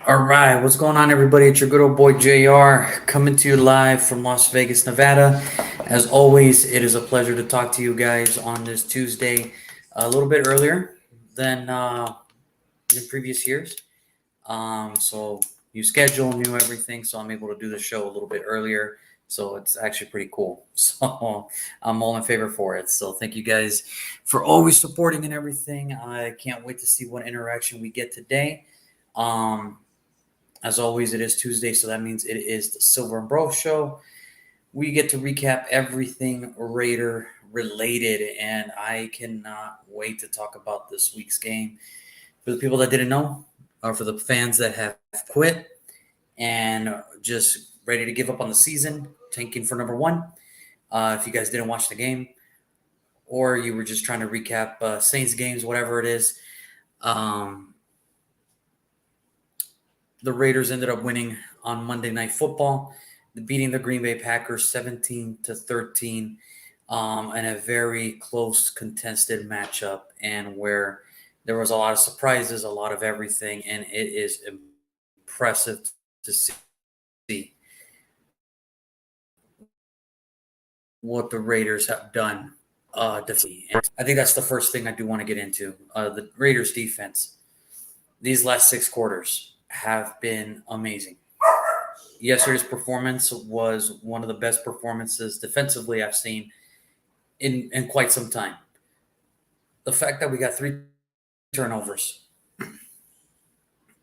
All right, what's going on, everybody? It's your good old boy JR coming to you live from Las Vegas, Nevada. As always, it is a pleasure to talk to you guys on this Tuesday, a little bit earlier than in previous years. So new schedule, new everything, so I'm able to do the show a little bit earlier. So it's actually pretty cool. So I'm all in favor for it. So thank you guys for always supporting and everything. I can't wait to see what interaction we get today. Um, as always, it is Tuesday, so that means it is the Silver and Bro Show. We get to recap everything Raider related, and I cannot wait to talk about this week's game. For the people that didn't know, or for the fans that have quit and just ready to give up on the season, tanking for number one. If you guys didn't watch the game, or you were just trying to recap Saints games, whatever it is, um, the Raiders ended up winning on Monday Night Football, beating the Green Bay Packers 17-13, in a very close, contested matchup, and where there was a lot of surprises, a lot of everything, and it is impressive to see what the Raiders have done defensively. And I think that's the first thing I do want to get into. The Raiders defense, these last six quarters have been amazing. Yesterday's performance was one of the best performances defensively I've seen in quite some time. The fact that we got three turnovers,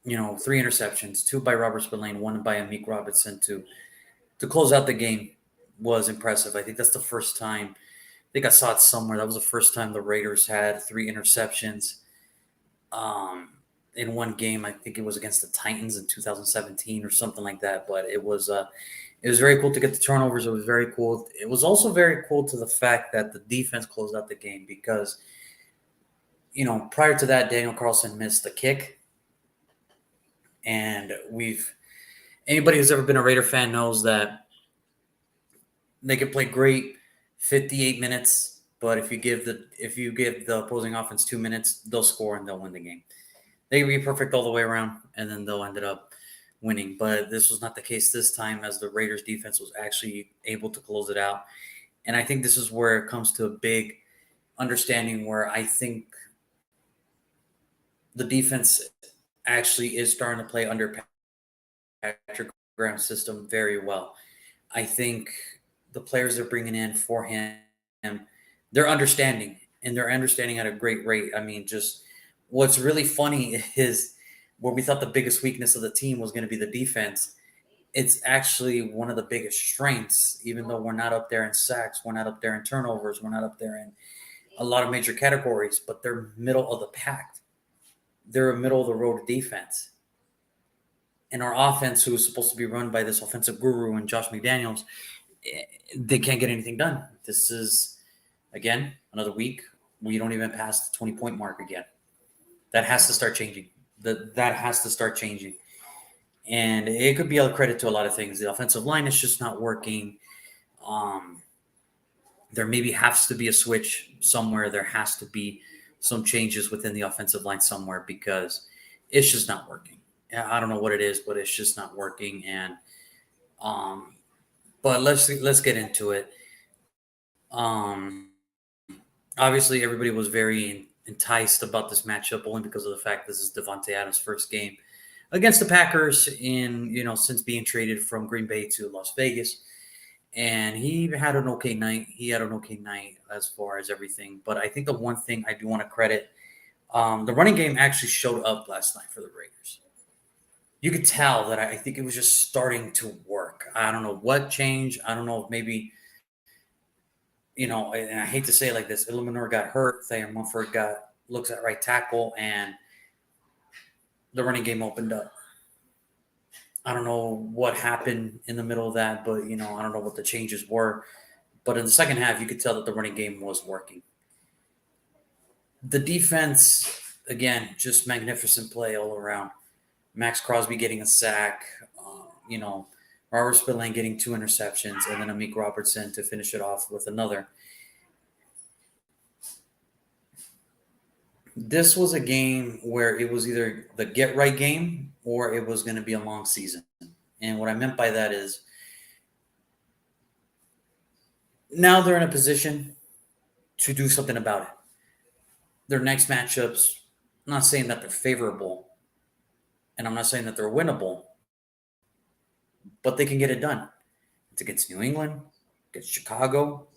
three interceptions, two by Robert Spillane, one by Amik Robinson to close out the game was impressive. I think that's the first time. I think I saw it somewhere. That was the first time the Raiders had three interceptions in one game. I think it was against the Titans in 2017 or something like that. But it was very cool to get the turnovers. It was very cool. It was also very cool to the fact that the defense closed out the game because, prior to that, Daniel Carlson missed the kick. And anybody who's ever been a Raider fan knows that they can play great 58 minutes, but if you give the opposing offense 2 minutes, they'll score and they'll win the game. They can be perfect all the way around, and then they'll end up winning. But this was not the case this time, as the Raiders defense was actually able to close it out. And I think this is where it comes to a big understanding where I think the defense actually is starting to play under Patrick Graham's system very well. I think the players they're bringing in for him, they're understanding, and they're understanding at a great rate. I mean, just what's really funny is where we thought the biggest weakness of the team was going to be the defense. It's actually one of the biggest strengths, even though we're not up there in sacks, we're not up there in turnovers, we're not up there in a lot of major categories, but they're middle of the pack. They're a middle of the road defense. And our offense, who is supposed to be run by this offensive guru and Josh McDaniels, they can't get anything done. This is, again, another week. We don't even pass the 20-point mark again. That has to start changing. That has to start changing. And it could be a credit to a lot of things. The offensive line is just not working. There maybe has to be a switch somewhere. There has to be some changes within the offensive line somewhere because it's just not working. I don't know what it is, but it's just not working. And but let's get into it. Obviously, everybody was very enticed about this matchup only because of the fact this is Devontae Adams' first game against the Packers since being traded from Green Bay to Las Vegas. And he had an okay night. He had an okay night as far as everything. But I think the one thing I do want to credit, the running game actually showed up last night for the Raiders. You could tell that I think it was just starting to work. I don't know what changed. I don't know if maybe, and I hate to say it like this, Illuminor got hurt. Thayer Mumford looks at right tackle, and the running game opened up. I don't know what happened in the middle of that, but, I don't know what the changes were. But in the second half, you could tell that the running game was working. The defense, again, just magnificent play all around. Max Crosby getting a sack, Robert Spillane getting two interceptions, and then Amik Robertson to finish it off with another. This was a game where it was either the get right game or it was going to be a long season. And what I meant by that is now they're in a position to do something about it. Their next matchups, I'm not saying that they're favorable, and I'm not saying that they're winnable, but they can get it done. It's against New England, against Chicago.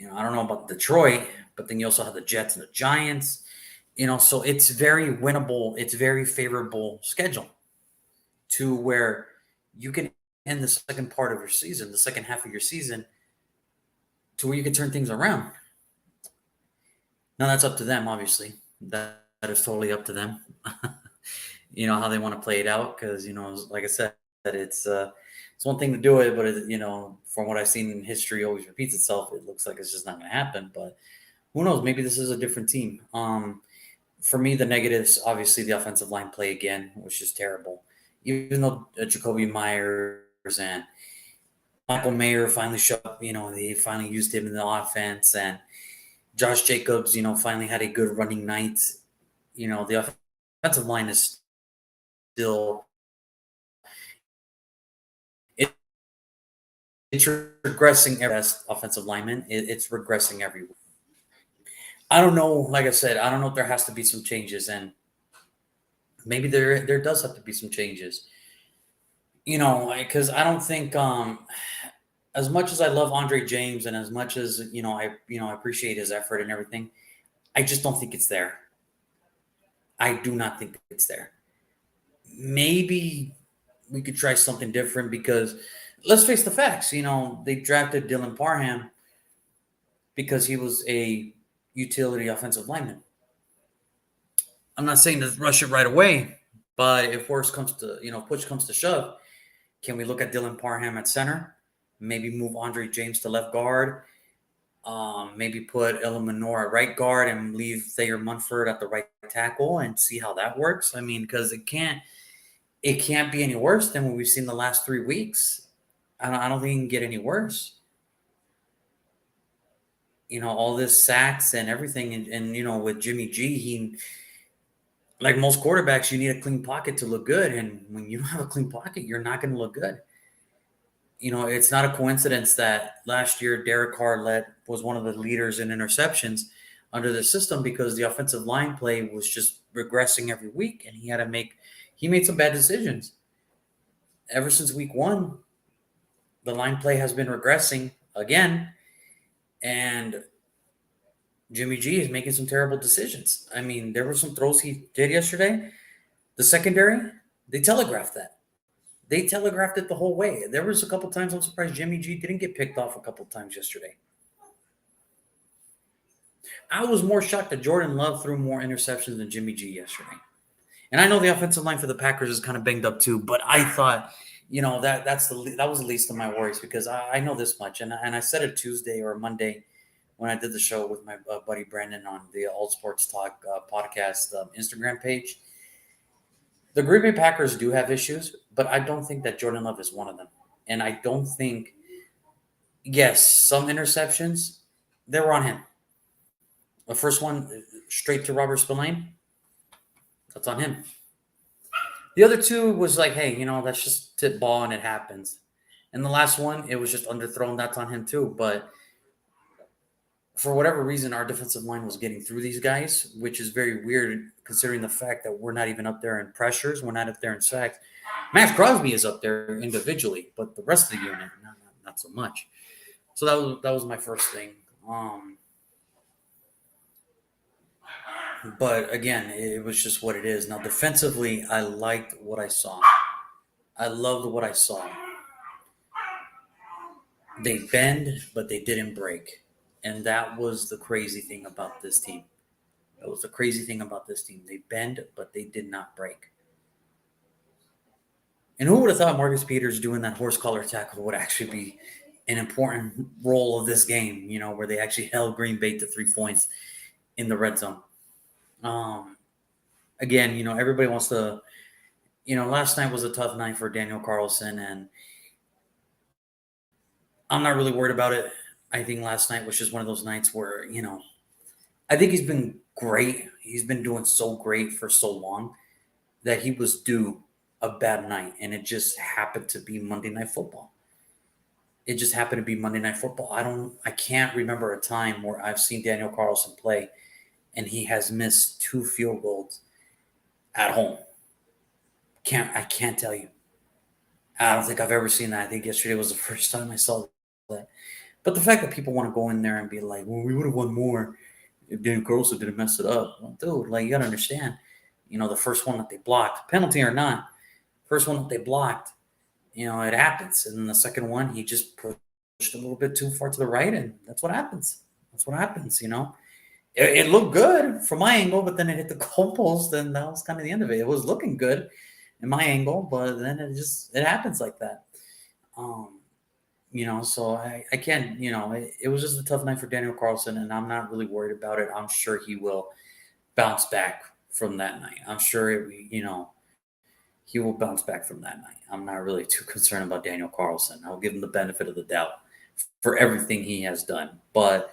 I don't know about Detroit, but then you also have the Jets and the Giants. So it's very winnable. It's very favorable schedule to where you can end the second part of your season, the second half of your season, to where you can turn things around. Now that's up to them, obviously. That is totally up to them. How they want to play it out, because like I said, it's one thing to do it, but from what I've seen in history, always repeats itself. It looks like it's just not going to happen, but who knows? Maybe this is a different team. For me, the negatives, obviously, the offensive line play again, which is terrible. Even though Jacoby Myers and Michael Mayer finally showed up, they finally used him in the offense, and Josh Jacobs, finally had a good running night. The offensive line is still it, it's regressing. Best offensive lineman, it's regressing everywhere. I don't know. Like I said, I don't know if there has to be some changes, and maybe there does have to be some changes. Because I don't think as much as I love Andre James and as much as I appreciate his effort and everything, I just don't think it's there. I do not think it's there. Maybe we could try something different, because let's face the facts. They drafted Dylan Parham because he was a utility offensive lineman. I'm not saying to rush it right away, but if worse comes to push comes to shove, can we look at Dylan Parham at center? Maybe move Andre James to left guard. Maybe put Manor at right guard and leave Thayer Munford at the right tackle and see how that works. I mean, because it can't be any worse than what we've seen the last 3 weeks. I don't think it can get any worse. All this sacks and everything, and with Jimmy G, he, like most quarterbacks, you need a clean pocket to look good, and when you don't have a clean pocket, you're not going to look good. It's not a coincidence that last year Derek Carr was one of the leaders in interceptions under the system, because the offensive line play was just regressing every week, and he made some bad decisions. Ever since week 1, the line play has been regressing again, and Jimmy G is making some terrible decisions. I mean, there were some throws he did yesterday. The secondary, they telegraphed that. They telegraphed it the whole way. There was a couple times I'm surprised Jimmy G didn't get picked off a couple times yesterday. I was more shocked that Jordan Love threw more interceptions than Jimmy G yesterday. And I know the offensive line for the Packers is kind of banged up too, but I thought, that was the least of my worries, because I know this much, and I said it Tuesday or Monday when I did the show with my buddy Brandon on the All Sports Talk podcast Instagram page. The Green Bay Packers do have issues, but I don't think that Jordan Love is one of them. And I don't think, yes, some interceptions, they were on him. The first one, straight to Robert Spillane, that's on him. The other two was like, hey, that's just tip ball and it happens. And the last one, it was just underthrown. That's on him too. But for whatever reason, our defensive line was getting through these guys, which is very weird considering the fact that we're not even up there in pressures. We're not up there in sacks. Max Crosby is up there individually, but the rest of the unit, not so much. So that was my first thing. But again, it was just what it is. Now, defensively, I liked what I saw. I loved what I saw. They bend, but they didn't break. And that was the crazy thing about this team. That was the crazy thing about this team. They bend, but they did not break. And who would have thought Marcus Peters doing that horse collar tackle would actually be an important role of this game, where they actually held Green Bay to 3 points in the red zone. Again, everybody wants to, last night was a tough night for Daniel Carlson, and I'm not really worried about it. I think last night was just one of those nights where, I think he's been great. He's been doing so great for so long that he was due a bad night, and it just happened to be Monday Night Football. It just happened to be Monday Night Football. I can't remember a time where I've seen Daniel Carlson play and he has missed two field goals at home. I can't tell you. I don't think I've ever seen that. I think yesterday was the first time I saw that. But the fact that people want to go in there and be like, "Well, we would have won more if Daniel Carlson didn't mess it up." Well, dude, like you gotta understand, the first one that they blocked, penalty or not, first one that they blocked, it happens. And then the second one, he just pushed a little bit too far to the right, and that's what happens. That's what happens. It looked good from my angle, but then it hit the goalpost, and that was kind of the end of it. It was looking good in my angle, but then it happens like that. Um, so I can't, it was just a tough night for Daniel Carlson, and I'm not really worried about it. I'm sure he will bounce back from that night. I'm sure he will bounce back from that night. I'm not really too concerned about Daniel Carlson. I'll give him the benefit of the doubt for everything he has done. But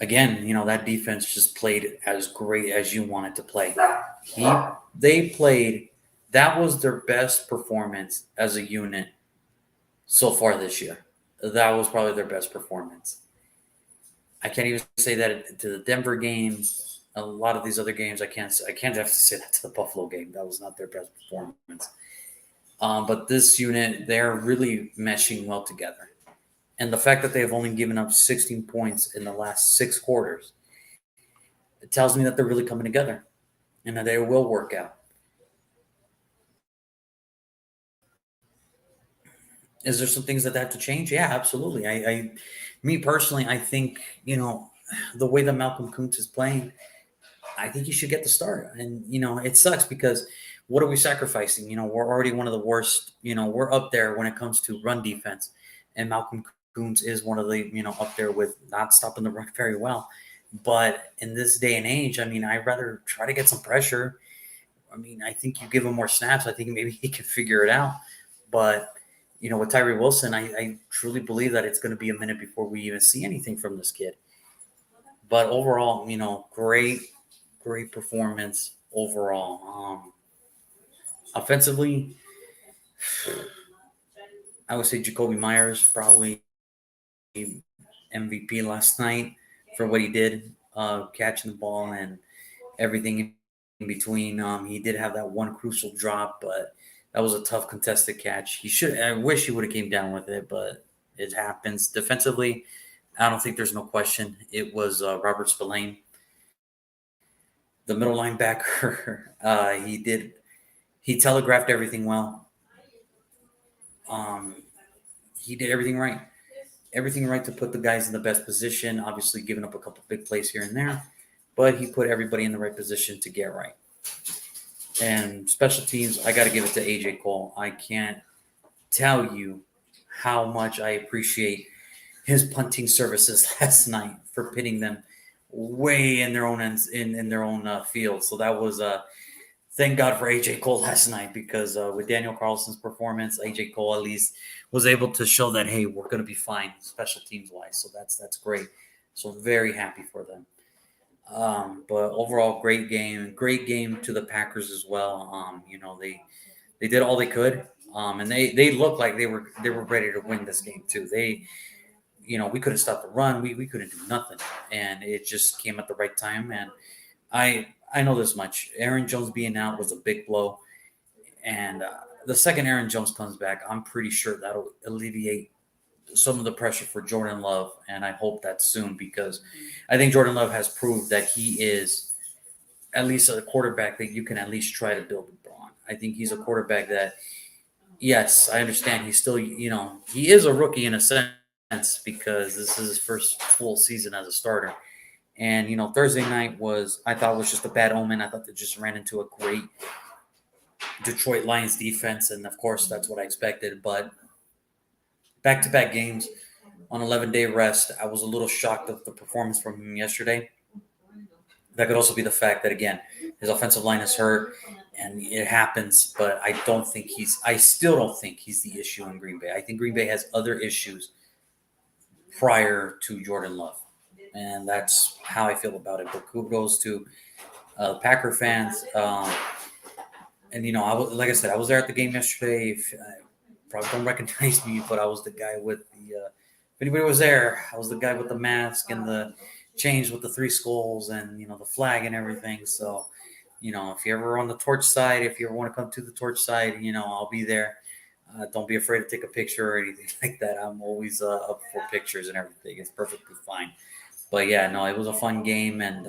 again, that defense just played as great as you want it to play. They played. That was their best performance as a unit so far this year. That was probably their best performance. I can't even say that to the Denver game. A lot of these other games, I can't have to say that to the Buffalo game. That was not their best performance. But this unit, they're really meshing well together. And the fact that they have only given up 16 points in the last 6 quarters, it tells me that they're really coming together and that they will work out. Is there some things that have to change? Yeah, absolutely. Me personally, I think, the way that Malcolm Kuntz is playing, I think he should get the start. And, it sucks because what are we sacrificing? We're already one of the worst, we're up there when it comes to run defense. And Malcolm Kuntz is one of the, up there with not stopping the run very well. But in this day and age, I'd rather try to get some pressure. I think you give him more snaps. I think maybe he can figure it out. But, with Tyree Wilson, I truly believe that it's going to be a minute before we even see anything from this kid. But overall, great performance overall. Offensively, I would say Jacoby Myers probably MVP last night for what he did, catching the ball and everything in between. He did have that one crucial drop, but that was a tough contested catch. I wish he would have came down with it, but it happens. Defensively, I don't think there's no question. It was Robert Spillane, the middle linebacker. He telegraphed everything well. Um, he did everything right to put the guys in the best position. Obviously, giving up a couple big plays here and there, but he put everybody in the right position to get right. And special teams, I got to give it to AJ Cole. I can't tell you how much I appreciate his punting services last night for pitting them way in their own ends in their own field. So that was thank God for AJ Cole last night because with Daniel Carlson's performance, AJ Cole at least was able to show that hey, we're going to be fine special teams wise. So that's great. So very happy for them. But overall, great game to the Packers as well. They did all they could, and they looked like they were ready to win this game too. We couldn't stop the run. We couldn't do nothing, and it just came at the right time. And I know this much: Aaron Jones being out was a big blow, and the second Aaron Jones comes back, I'm pretty sure that'll alleviate some of the pressure for Jordan Love, and I hope that soon because I think Jordan Love has proved that he is at least a quarterback that you can at least try to build on. I think he's a quarterback that, yes, I understand he's still, he is a rookie in a sense because this is his first full season as a starter. And, Thursday night I thought was just a bad omen. I thought they just ran into a great Detroit Lions defense. And of course, that's what I expected. But back-to-back games on 11-day rest, I was a little shocked of the performance from him yesterday. That could also be the fact that, again, his offensive line is hurt, and it happens, but I still don't think he's the issue in Green Bay. I think Green Bay has other issues prior to Jordan Love. and that's how I feel about it. But kudos to Packer fans. And I was, like I said, I was there at the game yesterday. If, probably don't recognize me, but I was the guy with the. If anybody was there, I was the guy with the mask and the chains with the three skulls and the flag and everything. So, if you're ever on the torch side, if you ever want to come to the torch side, I'll be there. Don't be afraid to take a picture or anything like that. I'm always up for pictures and everything. It's perfectly fine. But yeah, no, it was a fun game, and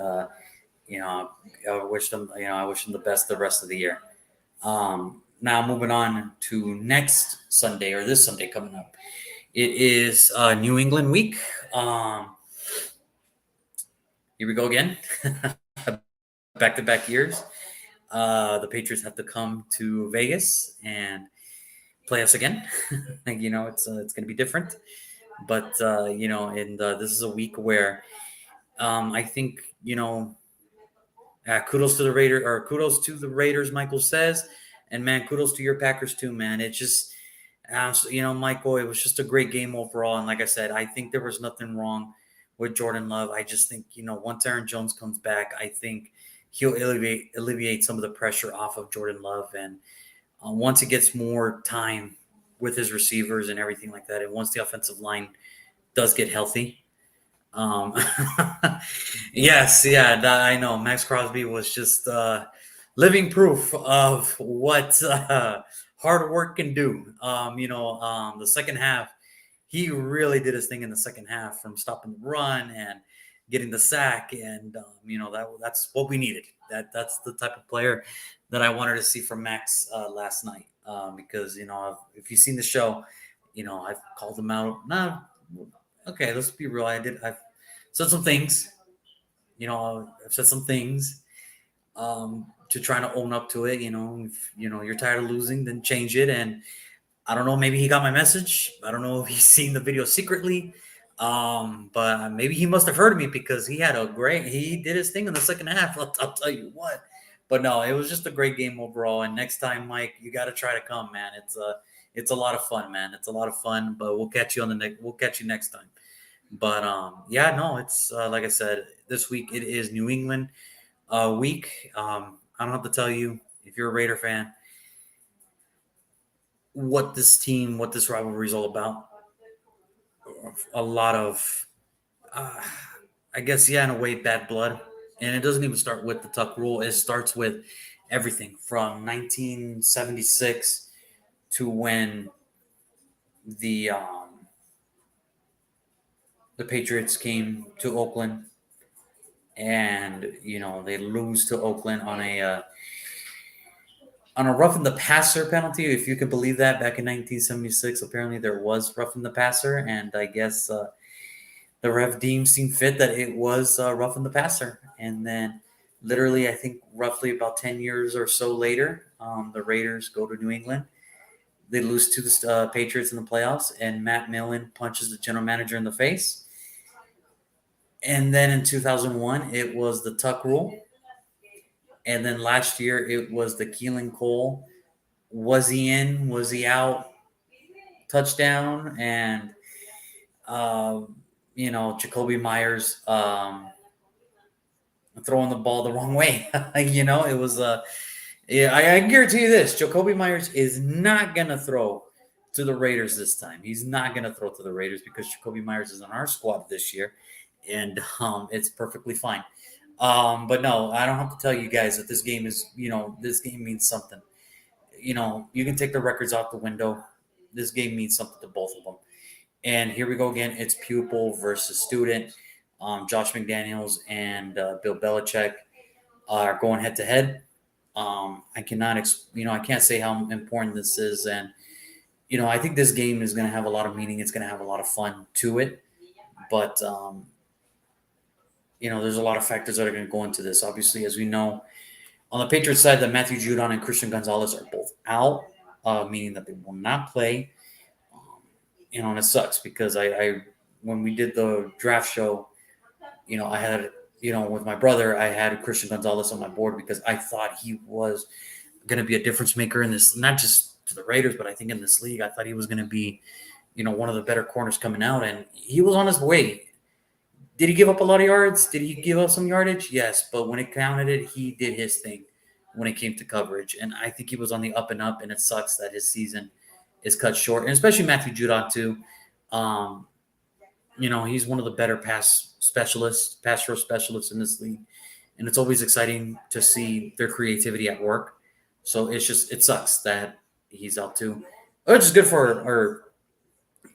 you know, I wish them the best the rest of the year. Now moving on to next Sunday or this Sunday coming up, it is New England week. Here we go again, back to back years. The Patriots have to come to Vegas and play us again. It's going to be different, but and this is a week where I think kudos to the Raiders, or kudos to the Raiders, Michael says, and man, kudos to your Packers too, man. It just, Michael, it was just a great game overall, and like I said, I think there was nothing wrong with Jordan Love. I just think once Aaron Jones comes back, I think he'll alleviate some of the pressure off of Jordan Love, and once he gets more time with his receivers and everything like that, and once the offensive line does get healthy. Um, yes, yeah, I know. Max Crosby was just living proof of what hard work can do. The second half, he really did his thing in the second half, from stopping the run and getting the sack, and that's what we needed. That's the type of player that I wanted to see from Max last night. Because if you've seen the show, I've called him out. No, okay, let's be real. I've said some things. I've said some things to try to own up to it. If you're tired of losing, then change it. And I don't know, maybe he got my message. I don't know if he's seen the video secretly. But maybe he must have heard me, because he did his thing in the second half. I'll tell you what. But no, it was just a great game overall. And next time, Mike, you got to try to come, man. It's a lot of fun, man. It's a lot of fun. But we'll catch you We'll catch you next time. But yeah, no, it's like I said, this week it is New England week. I don't have to tell you, if you're a Raider fan, what this rivalry is all about. A lot of, I guess, yeah, in a way, bad blood. And it doesn't even start with the Tuck rule. It starts with everything from 1976 to when the um, the Patriots came to Oakland, and they lose to Oakland on a roughing the passer penalty, if you could believe that. Back in 1976, apparently there was roughing the passer, and I guess the ref seemed fit that it was roughing the passer. And then, literally, I think roughly about 10 years or so later, the Raiders go to New England. They lose to the Patriots in the playoffs, and Matt Millen punches the general manager in the face. And then in 2001, it was the Tuck rule. And then last year, it was the Keelan Cole. Was he in? Was he out? Touchdown. And, Jacoby Myers throwing the ball the wrong way. It was, yeah, I guarantee you this: Jacoby Myers is not going to throw to the Raiders this time. He's not going to throw to the Raiders, because Jacoby Myers is on our squad this year, and it's perfectly fine. But no, I don't have to tell you guys that this game means something. You can take the records out the window. This game means something to both of them. And here we go again. It's pupil versus student. Josh McDaniels and Bill Belichick are going head to head. I cannot, I can't say how important this is. And, I think this game is going to have a lot of meaning. It's going to have a lot of fun to it. But, there's a lot of factors that are going to go into this. Obviously, as we know, on the Patriots side, that Matthew Judon and Christian Gonzalez are both out, meaning that they will not play. And it sucks, because I when we did the draft show, I had, with my brother, I had Christian Gonzalez on my board, because I thought he was going to be a difference maker in this, not just to the Raiders, but I think in this league. I thought he was going to be, one of the better corners coming out, and he was on his way. Did he give up a lot of yards? Did he give up some yardage? Yes, but when it counted it, he did his thing when it came to coverage. And I think he was on the up and up, and it sucks that his season is cut short. And especially Matthew Judon, too. Um, he's one of the better pass rush specialists in this league. And it's always exciting to see their creativity at work. So it sucks that he's out too. Which is good for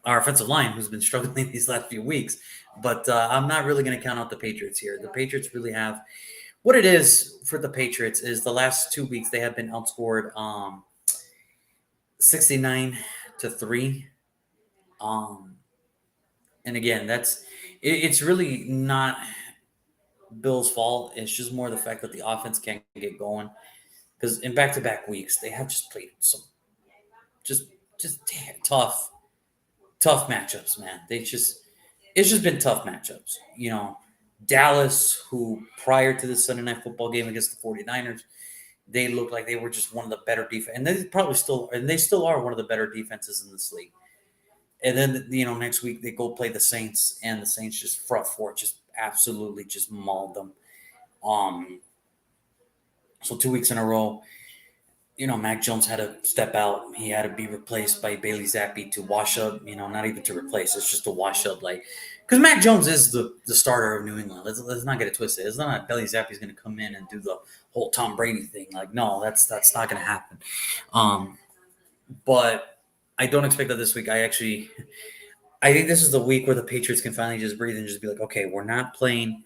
our offensive line, who's been struggling these last few weeks. But I'm not really going to count out the Patriots here. The Patriots really have what it is for the Patriots is the last 2 weeks they have been outscored 69-3. Um, and again, it's really not Bill's fault. It's just more the fact that the offense can't get going because in back-to-back weeks they have just played some just tough matchups, man. It's just been tough matchups. Dallas, who prior to the Sunday night football game against the 49ers, they looked like they were just one of the better defense, and they still are one of the better defenses in this league. And then next week they go play the Saints, and the Saints just front four just absolutely just mauled them. So 2 weeks in a row, Mac Jones had to step out. He had to be replaced by Bailey Zappi to wash up. Not even to replace. It's just to wash up, like because Mac Jones is the starter of New England. Let's not get it twisted. It's not like Bailey Zappi's going to come in and do the whole Tom Brady thing. Like, no, that's not going to happen. But I don't expect that this week. I think this is the week where the Patriots can finally just breathe and just be like, okay, we're not playing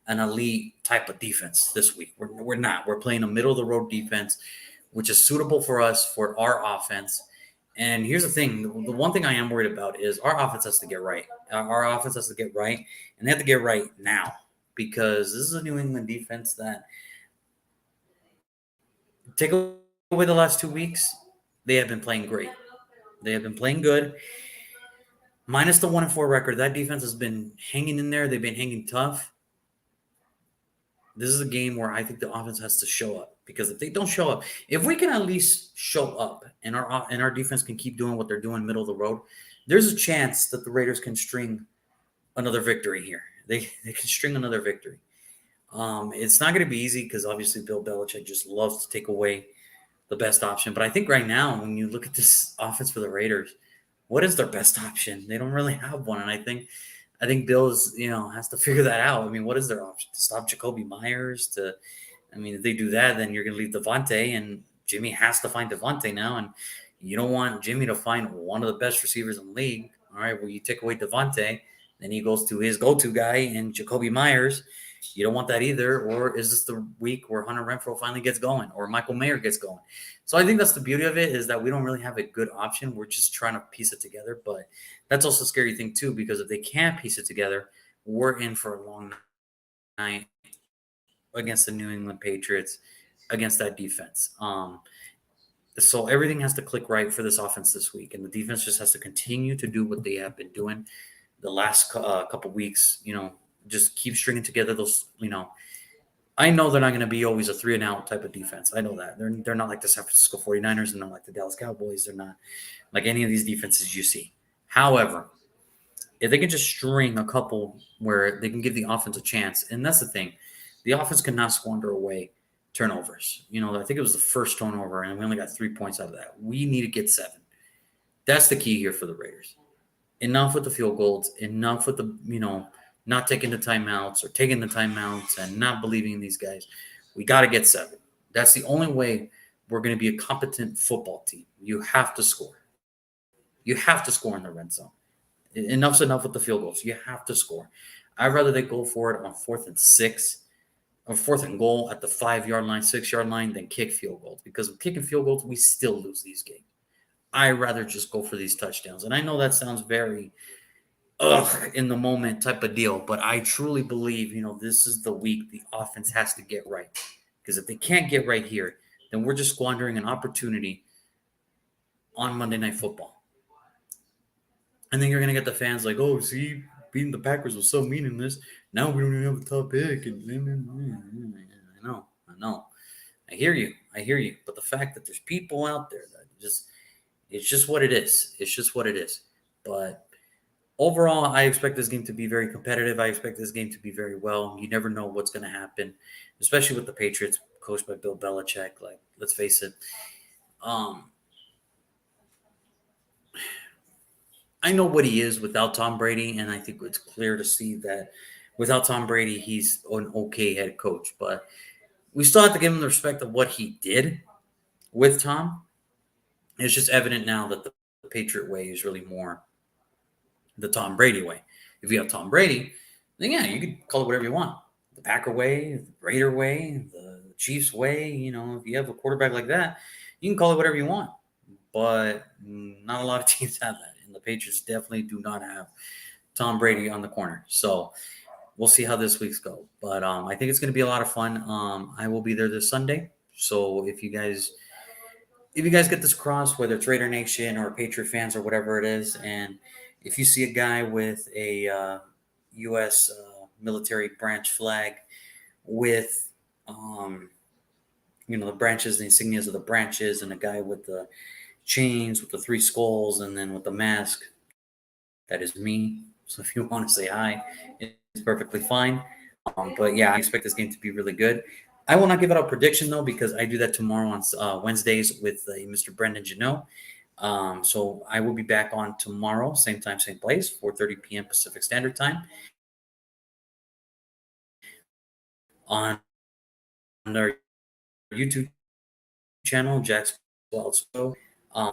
an elite type of defense this week. We're not. We're playing a middle of the road defense, which is suitable for us for our offense. And here's the thing: the one thing I am worried about is our offense has to get right. Our offense has to get right, and they have to get right now because this is a New England defense that take away the last 2 weeks. They have been playing great. They have been playing good. Minus the 1-4 record, that defense has been hanging in there. They've been hanging tough. This is a game where I think the offense has to show up because if they don't show up, if we can at least show up and our defense can keep doing what they're doing middle of the road, there's a chance that the Raiders can string another victory here. They can string another victory. It's not going to be easy because obviously Bill Belichick just loves to take away the best option. But I think right now, when you look at this offense for the Raiders, what is their best option? They don't really have one, and I think Bill's has to figure that out. I mean, what is their option to stop Jacoby Myers? If they do that, then you're going to leave Devontae, and Jimmy has to find Devontae now, and you don't want Jimmy to find one of the best receivers in the league. All right, well, you take away Devontae, then he goes to his go-to guy and Jacoby Myers. You don't want that either. Or is this the week where Hunter Renfrow finally gets going or Michael Mayer gets going? So I think that's the beauty of it is that we don't really have a good option. We're just trying to piece it together. But that's also a scary thing too, because if they can't piece it together, we're in for a long night against the New England Patriots, against that defense. So everything has to click right for this offense this week. And the defense just has to continue to do what they have been doing the last couple weeks, just keep stringing together those, I know they're not going to be always a 3-and-out type of defense. I know that. They're not like the San Francisco 49ers. They're not like the Dallas Cowboys. They're not like any of these defenses you see. However, if they can just string a couple where they can give the offense a chance, and that's the thing, the offense cannot squander away turnovers. I think it was the first turnover, and we only got 3 points out of that. We need to get 7. That's the key here for the Raiders. Enough with the field goals, enough with the, not taking the timeouts or taking the timeouts and not believing in these guys. We got to get 7. That's the only way we're going to be a competent football team. You have to score. You have to score in the red zone. Enough's enough with the field goals. You have to score. I'd rather they go for it on 4th and 6 or 4th and goal at the 5-yard line, 6-yard line than kick field goals because with kicking field goals, we still lose these games. I'd rather just go for these touchdowns. And I know that sounds very in the moment type of deal, but I truly believe, this is the week the offense has to get right. Because if they can't get right here, then we're just squandering an opportunity on Monday Night Football. And then you're going to get the fans like, oh, see, beating the Packers was so meaningless. Now we don't even have a top pick. I know. I hear you. But the fact that there's people out there that it's just what it is. It's just what it is. But overall, I expect this game to be very competitive. I expect this game to be very well. You never know what's going to happen, especially with the Patriots, coached by Bill Belichick. Like, let's face it. Um, I know what he is without Tom Brady, and I think it's clear to see that without Tom Brady, he's an okay head coach. But we still have to give him the respect of what he did with Tom. It's just evident now that the Patriot way is really more the Tom Brady way. If you have Tom Brady, then yeah, you could call it whatever you want. The Packer way, the Raider way, the Chiefs way. If you have a quarterback like that, you can call it whatever you want. But not a lot of teams have that. And the Patriots definitely do not have Tom Brady on the corner. So we'll see how this week's go. But I think it's going to be a lot of fun. I will be there this Sunday. So if you guys get this across, whether it's Raider Nation or Patriot fans or whatever it is, and if you see a guy with a U.S. Military branch flag with, the branches, the insignias of the branches, and a guy with the chains with the three skulls, and then with the mask, that is me. So if you want to say hi, it's perfectly fine. But yeah, I expect this game to be really good. I will not give out a prediction though because I do that tomorrow on Wednesdays with Mr. Brendan Janot. So I will be back on tomorrow, same time, same place, 4:30 p.m. Pacific Standard Time on our YouTube channel, Jack's Wild Show.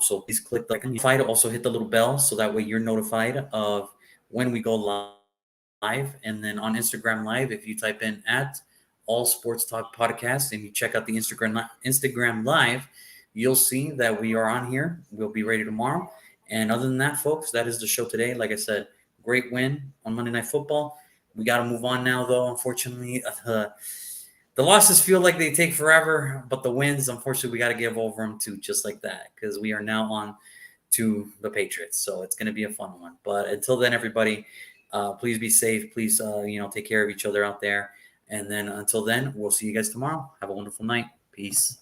So please click the like and to also hit the little bell so that way you're notified of when we go live. And then on Instagram Live, if you type in at All Sports Talk Podcast and you check out the Instagram Live, you'll see that we are on here. We'll be ready tomorrow. And other than that, folks, that is the show today. Like I said, great win on Monday Night Football. We got to move on now, though. Unfortunately, the losses feel like they take forever, but the wins, unfortunately, we got to give over them to just like that because we are now on to the Patriots. So it's going to be a fun one. But until then, everybody, please be safe. Please, take care of each other out there. And then until then, we'll see you guys tomorrow. Have a wonderful night. Peace.